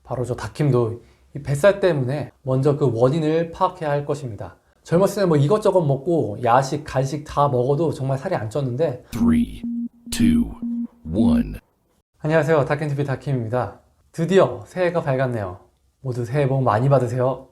바로 저 다킴도 이 뱃살 때문에 먼저 그 원인을 파악해야 할 것입니다. 젊었을 때 뭐 이것저것 먹고 야식, 간식 다 먹어도 정말 살이 안 쪘는데 3, 2, 1. 안녕하세요. 다킴TV 다킴입니다. 드디어 새해가 밝았네요. 모두 새해 복 많이 받으세요.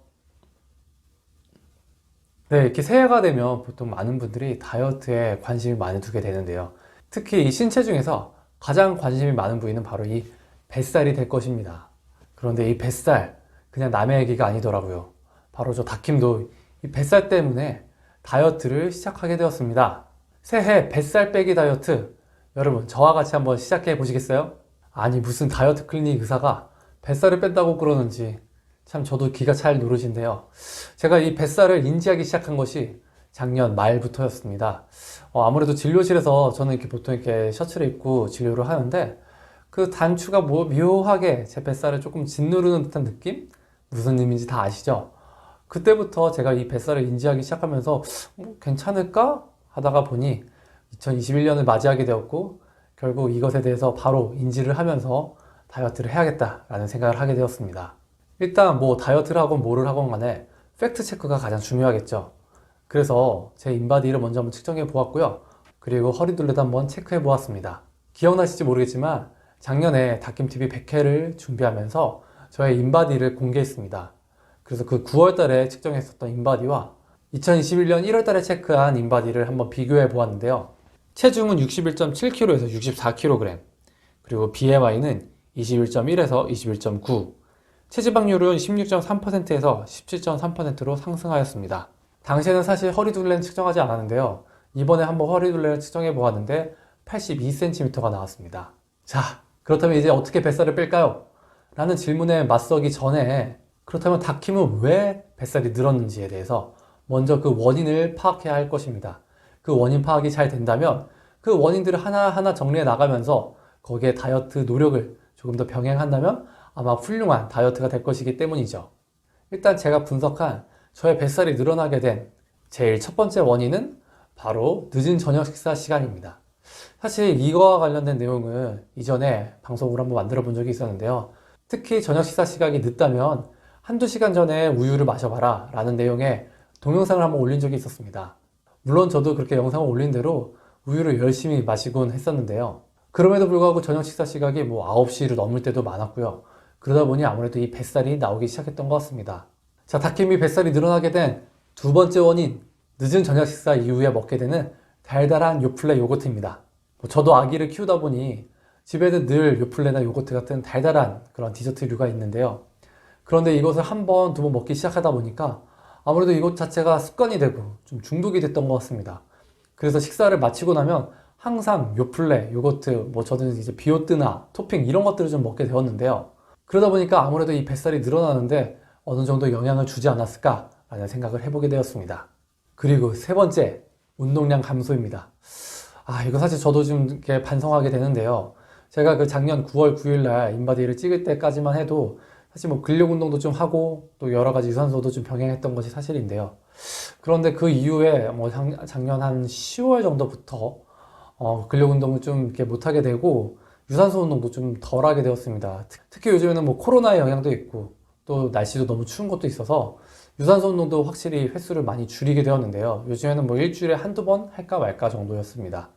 네, 이렇게 새해가 되면 보통 많은 분들이 다이어트에 관심이 많이 두게 되는데요. 특히 이 신체 중에서 가장 관심이 많은 부위는 바로 이 뱃살이 될 것입니다. 그런데 이 뱃살, 그냥 남의 얘기가 아니더라고요. 바로 저 다킴도 이 뱃살 때문에 다이어트를 시작하게 되었습니다. 새해 뱃살 빼기 다이어트, 여러분 저와 같이 한번 시작해 보시겠어요? 아니 무슨 다이어트 클리닉 의사가 뱃살을 뺀다고 그러는지 참 저도 기가 찰 노릇인데요. 제가 이 뱃살을 인지하기 시작한 것이 작년 말부터였습니다. 아무래도 진료실에서 저는 이렇게 보통 이렇게 셔츠를 입고 진료를 하는데 그 단추가 뭐 묘하게 제 뱃살을 조금 짓누르는 듯한 느낌? 무슨 의미인지 다 아시죠? 그때부터 제가 이 뱃살을 인지하기 시작하면서 괜찮을까? 하다가 보니 2021년을 맞이하게 되었고 결국 이것에 대해서 바로 인지를 하면서 다이어트를 해야겠다라는 생각을 하게 되었습니다. 일단 뭐 다이어트를 하건 뭐를 하건 간에 팩트 체크가 가장 중요하겠죠. 그래서 제 인바디를 먼저 한번 측정해 보았고요. 그리고 허리둘레도 한번 체크해 보았습니다. 기억나실지 모르겠지만 작년에 다킴TV 100회를 준비하면서 저의 인바디를 공개했습니다. 그래서 그 9월 달에 측정했었던 인바디와 2021년 1월 달에 체크한 인바디를 한번 비교해 보았는데요. 체중은 61.7kg에서 64kg, 그리고 BMI는 21.1에서 21.9, 체지방률은 16.3%에서 17.3%로 상승하였습니다. 당시에는 사실 허리둘레는 측정하지 않았는데요. 이번에 한번 허리둘레를 측정해 보았는데 82cm가 나왔습니다. 자, 그렇다면 이제 어떻게 뱃살을 뺄까요? 라는 질문에 맞서기 전에 그렇다면 다킴은 왜 뱃살이 늘었는지에 대해서 먼저 그 원인을 파악해야 할 것입니다. 그 원인 파악이 잘 된다면 그 원인들을 하나하나 정리해 나가면서 거기에 다이어트 노력을 조금 더 병행한다면 아마 훌륭한 다이어트가 될 것이기 때문이죠. 일단 제가 분석한 저의 뱃살이 늘어나게 된 제일 첫 번째 원인은 바로 늦은 저녁 식사 시간입니다. 사실 이거와 관련된 내용은 이전에 방송으로 한번 만들어 본 적이 있었는데요. 특히 저녁 식사 시간이 늦다면 한두 시간 전에 우유를 마셔봐라 라는 내용의 동영상을 한번 올린 적이 있었습니다. 물론 저도 그렇게 영상을 올린 대로 우유를 열심히 마시곤 했었는데요. 그럼에도 불구하고 저녁 식사 시각이 뭐 9시를 넘을 때도 많았고요. 그러다 보니 아무래도 이 뱃살이 나오기 시작했던 것 같습니다. 자, 다킴이 뱃살이 늘어나게 된 두 번째 원인, 늦은 저녁 식사 이후에 먹게 되는 달달한 요플레 요거트입니다. 저도 아기를 키우다 보니 집에는 늘 요플레나 요거트 같은 달달한 그런 디저트류가 있는데요. 그런데 이것을 한 번, 두 번 먹기 시작하다 보니까 아무래도 이것 자체가 습관이 되고 좀 중독이 됐던 것 같습니다. 그래서 식사를 마치고 나면 항상 요플레, 요거트, 뭐 저는 이제 비오뜨나 토핑 이런 것들을 좀 먹게 되었는데요. 그러다 보니까 아무래도 이 뱃살이 늘어나는데 어느 정도 영향을 주지 않았을까라는 생각을 해보게 되었습니다. 그리고 세 번째, 운동량 감소입니다. 이거 사실 저도 좀 이렇게 반성하게 되는데요. 제가 그 작년 9월 9일 날 인바디를 찍을 때까지만 해도 사실 뭐 근력 운동도 좀 하고 또 여러 가지 유산소도 좀 병행했던 것이 사실인데요. 그런데 그 이후에 뭐 작년 한 10월 정도부터 근력 운동을 좀 이렇게 못하게 되고 유산소 운동도 좀 덜 하게 되었습니다. 특히 요즘에는 뭐 코로나의 영향도 있고 또 날씨도 너무 추운 것도 있어서 유산소 운동도 확실히 횟수를 많이 줄이게 되었는데요. 요즘에는 뭐 일주일에 한두 번 할까 말까 정도였습니다.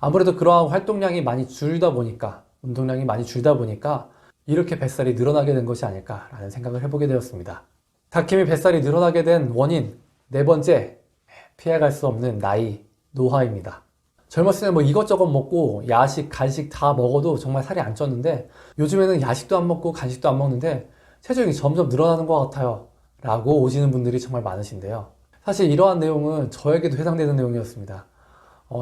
아무래도 그러한 활동량이 많이 줄다 보니까, 운동량이 많이 줄다 보니까 이렇게 뱃살이 늘어나게 된 것이 아닐까라는 생각을 해보게 되었습니다. 다킴이 뱃살이 늘어나게 된 원인 네 번째, 피해갈 수 없는 나이, 노화입니다. 젊었을 때 뭐 이것저것 먹고 야식, 간식 다 먹어도 정말 살이 안 쪘는데 요즘에는 야식도 안 먹고 간식도 안 먹는데 체중이 점점 늘어나는 것 같아요 라고 오시는 분들이 정말 많으신데요. 사실 이러한 내용은 저에게도 해당되는 내용이었습니다.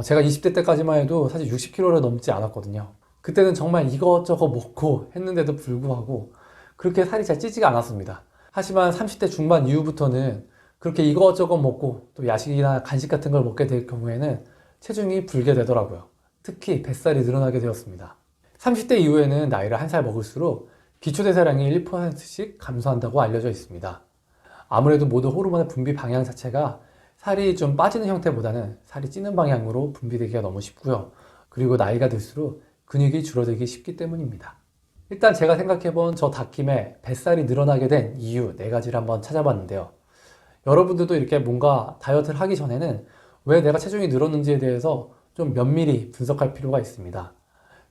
제가 20대 때까지만 해도 사실 60kg를 넘지 않았거든요. 그때는 정말 이것저것 먹고 했는데도 불구하고 그렇게 살이 잘 찌지가 않았습니다. 하지만 30대 중반 이후부터는 그렇게 이것저것 먹고 또 야식이나 간식 같은 걸 먹게 될 경우에는 체중이 불게 되더라고요. 특히 뱃살이 늘어나게 되었습니다. 30대 이후에는 나이를 한 살 먹을수록 기초대사량이 1%씩 감소한다고 알려져 있습니다. 아무래도 모든 호르몬의 분비 방향 자체가 살이 좀 빠지는 형태보다는 살이 찌는 방향으로 분비되기가 너무 쉽고요. 그리고 나이가 들수록 근육이 줄어들기 쉽기 때문입니다. 일단 제가 생각해본 저 다킴의 뱃살이 늘어나게 된 이유 4가지를 한번 찾아봤는데요. 여러분들도 이렇게 뭔가 다이어트를 하기 전에는 왜 내가 체중이 늘었는지에 대해서 좀 면밀히 분석할 필요가 있습니다.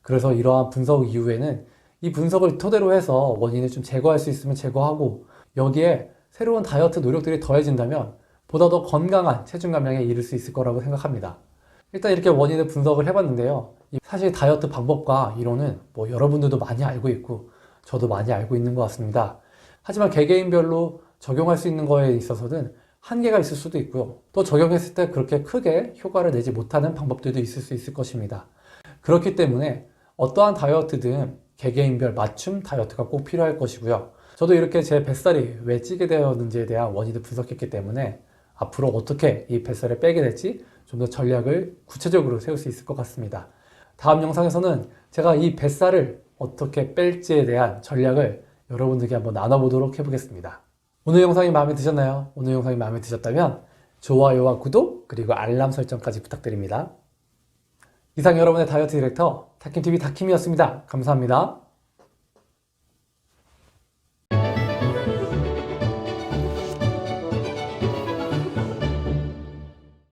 그래서 이러한 분석 이후에는 이 분석을 토대로 해서 원인을 좀 제거할 수 있으면 제거하고, 여기에 새로운 다이어트 노력들이 더해진다면 보다 더 건강한 체중 감량에 이를 수 있을 거라고 생각합니다. 일단 이렇게 원인을 분석을 해봤는데요. 사실 다이어트 방법과 이론은 뭐 여러분들도 많이 알고 있고 저도 많이 알고 있는 것 같습니다. 하지만 개개인별로 적용할 수 있는 거에 있어서는 한계가 있을 수도 있고요. 또 적용했을 때 그렇게 크게 효과를 내지 못하는 방법들도 있을 수 있을 것입니다. 그렇기 때문에 어떠한 다이어트든 개개인별 맞춤 다이어트가 꼭 필요할 것이고요. 저도 이렇게 제 뱃살이 왜 찌게 되었는지에 대한 원인을 분석했기 때문에 앞으로 어떻게 이 뱃살을 빼게 될지 좀 더 전략을 구체적으로 세울 수 있을 것 같습니다. 다음 영상에서는 제가 이 뱃살을 어떻게 뺄지에 대한 전략을 여러분들께 한번 나눠보도록 해보겠습니다. 오늘 영상이 마음에 드셨나요? 오늘 영상이 마음에 드셨다면 좋아요와 구독 그리고 알람 설정까지 부탁드립니다. 이상 여러분의 다이어트 디렉터 다킴TV 다킴이었습니다. 감사합니다.